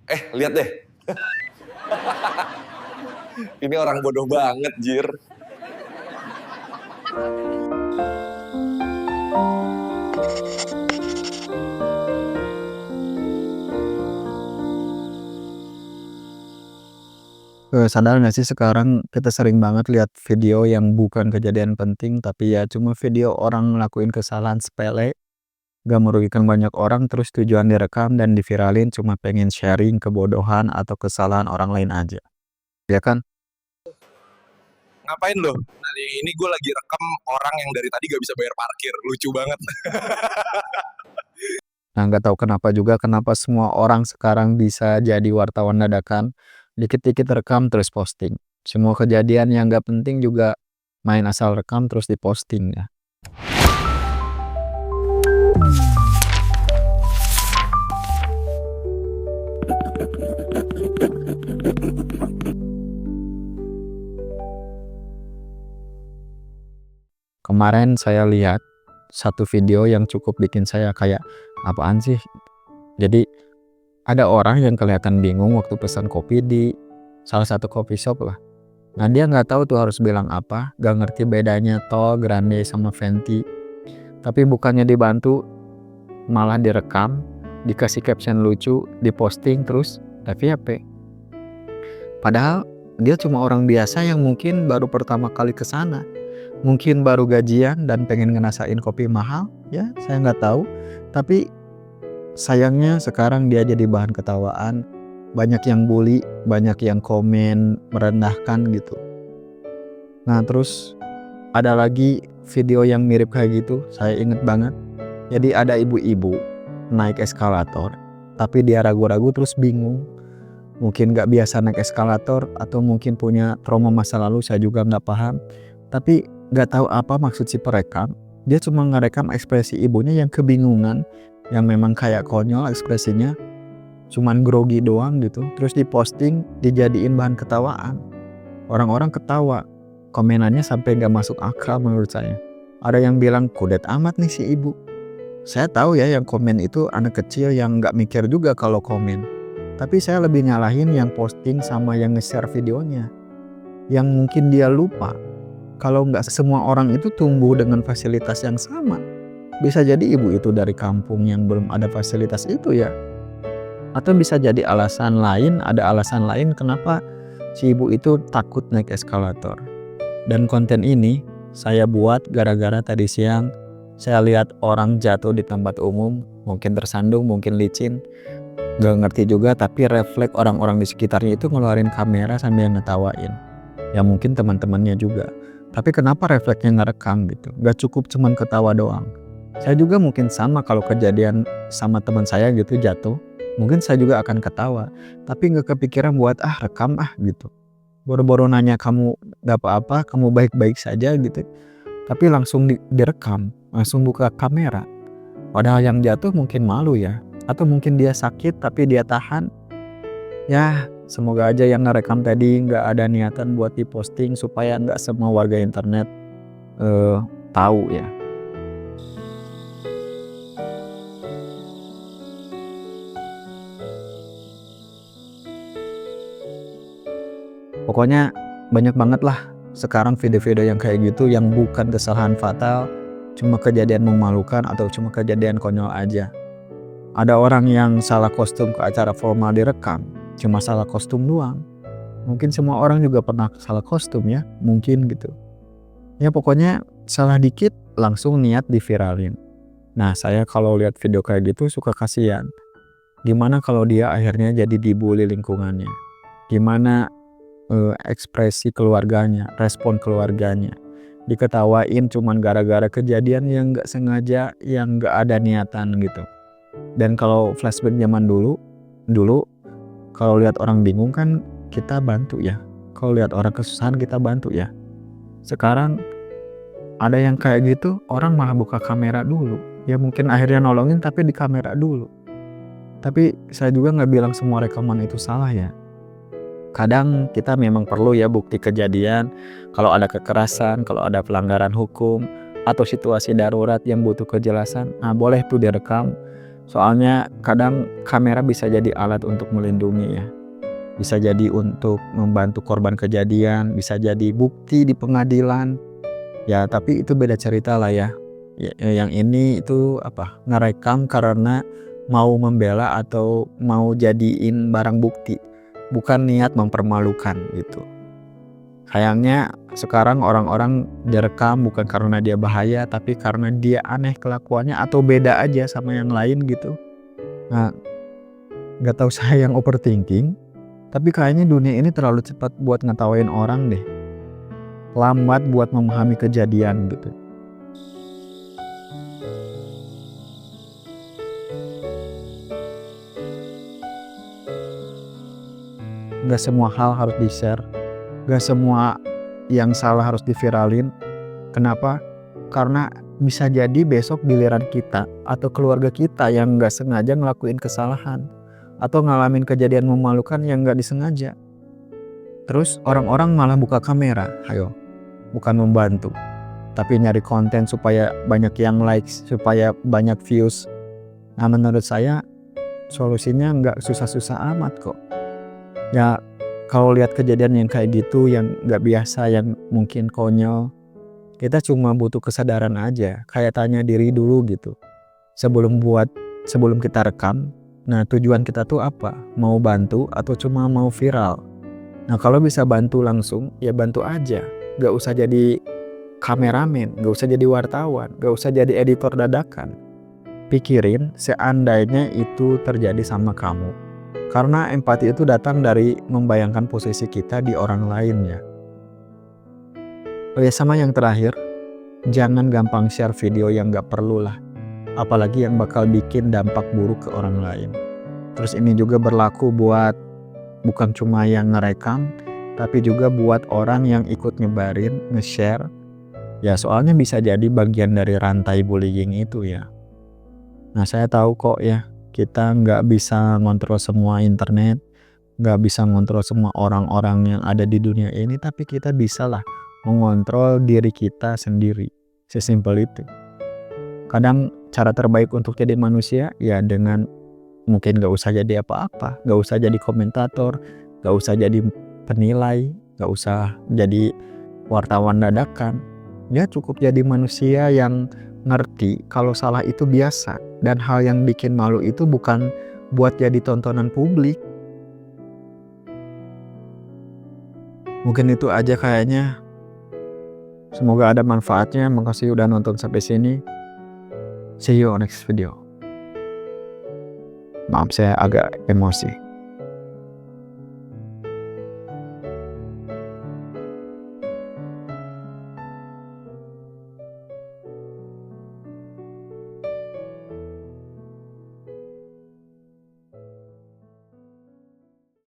Lihat deh. Ini orang bodoh banget, Jir. Sadar nggak sih sekarang kita sering banget lihat video yang bukan kejadian penting, tapi ya cuma video orang ngelakuin kesalahan sepele, gak merugikan banyak orang, terus tujuan direkam dan diviralin cuma pengen sharing kebodohan atau kesalahan orang lain aja, ya kan? Ngapain lo? Nah, ini gue lagi rekam orang yang dari tadi gak bisa bayar parkir. Lucu banget. Nah, nggak tahu kenapa juga kenapa semua orang sekarang bisa jadi wartawan dadakan, dikit-dikit rekam terus posting. Semua kejadian yang nggak penting juga main asal rekam terus diposting ya. Kemarin saya lihat satu video yang cukup bikin saya kayak, apaan sih? Jadi ada orang yang kelihatan bingung waktu pesan kopi di salah satu coffee shop lah. Nah, dia nggak tahu tuh harus bilang apa, nggak ngerti bedanya tall, grande sama venti. Tapi bukannya dibantu, malah direkam, dikasih caption lucu, diposting terus FYP. Padahal dia cuma orang biasa yang mungkin baru pertama kali ke sana. Mungkin baru gajian dan pengen ngerasain kopi mahal, ya saya nggak tahu. Tapi sayangnya sekarang dia jadi bahan ketawaan, banyak yang bully, banyak yang komen merendahkan gitu. Nah, terus ada lagi video yang mirip kayak gitu, saya inget banget. Jadi ada ibu-ibu naik eskalator, tapi dia ragu-ragu terus bingung. Mungkin gak biasa naik eskalator atau mungkin punya trauma masa lalu, saya juga gak paham. Tapi gak tahu apa maksud si perekam. Dia cuma ngerekam ekspresi ibunya yang kebingungan, yang memang kayak konyol ekspresinya, cuman grogi doang gitu. Terus diposting, dijadiin bahan ketawaan. Orang-orang ketawa, komenannya sampai gak masuk akal menurut saya. Ada yang bilang kudet amat nih si ibu. Saya tahu ya yang komen itu anak kecil yang gak mikir juga kalau komen. Tapi saya lebih nyalahin yang posting sama yang nge-share videonya. Yang mungkin dia lupa kalau nggak semua orang itu tumbuh dengan fasilitas yang sama. Bisa jadi ibu itu dari kampung yang belum ada fasilitas itu ya. Atau bisa jadi alasan lain, ada alasan lain kenapa si ibu itu takut naik eskalator. Dan konten ini saya buat gara-gara tadi siang saya lihat orang jatuh di tempat umum, mungkin tersandung, mungkin licin. Gak ngerti juga, tapi refleks orang-orang di sekitarnya itu ngeluarin kamera sambil ngetawain. Ya mungkin teman-temannya juga. Tapi kenapa refleksnya ngerekam gitu? Gak cukup cuman ketawa doang. Saya juga mungkin sama kalau kejadian sama teman saya gitu jatuh. Mungkin saya juga akan ketawa. Tapi gak kepikiran buat rekam gitu. Boro-boro nanya kamu gak apa-apa, kamu baik-baik saja gitu. Tapi langsung direkam, langsung buka kamera. Padahal yang jatuh mungkin malu ya. Atau mungkin dia sakit tapi dia tahan. Ya semoga aja yang ngerekam tadi gak ada niatan buat diposting supaya gak semua warga internet tahu ya. Pokoknya banyak banget lah sekarang video-video yang kayak gitu yang bukan kesalahan fatal, cuma kejadian memalukan atau cuma kejadian konyol aja. Ada orang yang salah kostum ke acara formal direkam, cuma salah kostum doang. Mungkin semua orang juga pernah salah kostum ya, mungkin gitu. Ya pokoknya salah dikit langsung niat diviralin. Nah saya kalau lihat video kayak gitu suka kasihan. Gimana kalau dia akhirnya jadi dibully lingkungannya? Gimana ekspresi keluarganya, respon keluarganya? Diketawain cuman gara-gara kejadian yang gak sengaja, yang gak ada niatan gitu. Dan kalau flashback zaman dulu kalau lihat orang bingung kan kita bantu ya. Kalau lihat orang kesusahan kita bantu ya. Sekarang ada yang kayak gitu, orang malah buka kamera dulu. Ya mungkin akhirnya nolongin tapi di kamera dulu. Tapi saya juga nggak bilang semua rekaman itu salah ya. Kadang kita memang perlu ya bukti kejadian. Kalau ada kekerasan, kalau ada pelanggaran hukum atau situasi darurat yang butuh kejelasan, nah boleh tuh direkam. Soalnya kadang kamera bisa jadi alat untuk melindungi ya. Bisa jadi untuk membantu korban kejadian, bisa jadi bukti di pengadilan. Ya tapi itu beda cerita lah ya. Yang ini itu ngerekam karena mau membela atau mau jadiin barang bukti, bukan niat mempermalukan gitu. Sayangnya sekarang orang-orang direkam bukan karena dia bahaya, tapi karena dia aneh kelakuannya atau beda aja sama yang lain gitu. Nah, gak tahu saya yang overthinking, tapi kayaknya dunia ini terlalu cepat buat ngetawain orang deh. Lambat buat memahami kejadian gitu. Gak semua hal harus di-share, gak semua yang salah harus diviralin. Kenapa? Karena bisa jadi besok giliran kita atau keluarga kita yang gak sengaja ngelakuin kesalahan atau ngalamin kejadian memalukan yang gak disengaja. Terus orang-orang malah buka kamera, ayo, bukan membantu, tapi nyari konten supaya banyak yang likes, supaya banyak views. Nah menurut saya solusinya nggak susah-susah amat kok. Ya kalau lihat kejadian yang kayak gitu yang nggak biasa, yang mungkin konyol, kita cuma butuh kesadaran aja, kayak tanya diri dulu gitu. Sebelum kita rekam, nah tujuan kita tuh apa? Mau bantu atau cuma mau viral? Nah kalau bisa bantu langsung, ya bantu aja. Gak usah jadi kameramen, gak usah jadi wartawan, gak usah jadi editor dadakan. Pikirin seandainya itu terjadi sama kamu. Karena empati itu datang dari membayangkan posisi kita di orang lain ya. Oh ya, sama yang terakhir, jangan gampang share video yang gak perlu lah. Apalagi yang bakal bikin dampak buruk ke orang lain. Terus ini juga berlaku buat bukan cuma yang ngerekam, tapi juga buat orang yang ikut nyebarin, nge-share. Ya soalnya bisa jadi bagian dari rantai bullying itu ya. Nah saya tahu kok ya, kita nggak bisa ngontrol semua internet, nggak bisa ngontrol semua orang-orang yang ada di dunia ini, tapi kita bisa lah mengontrol diri kita sendiri. Sesimpel itu. Kadang cara terbaik untuk jadi manusia ya dengan mungkin gak usah jadi apa-apa, gak usah jadi komentator, gak usah jadi penilai, gak usah jadi wartawan dadakan. Ya cukup jadi manusia yang ngerti kalau salah itu biasa, dan hal yang bikin malu itu bukan buat jadi tontonan publik. Mungkin itu aja kayaknya. Semoga ada manfaatnya. Makasih udah nonton sampai sini. See you on next video. Maaf saya agak emosi.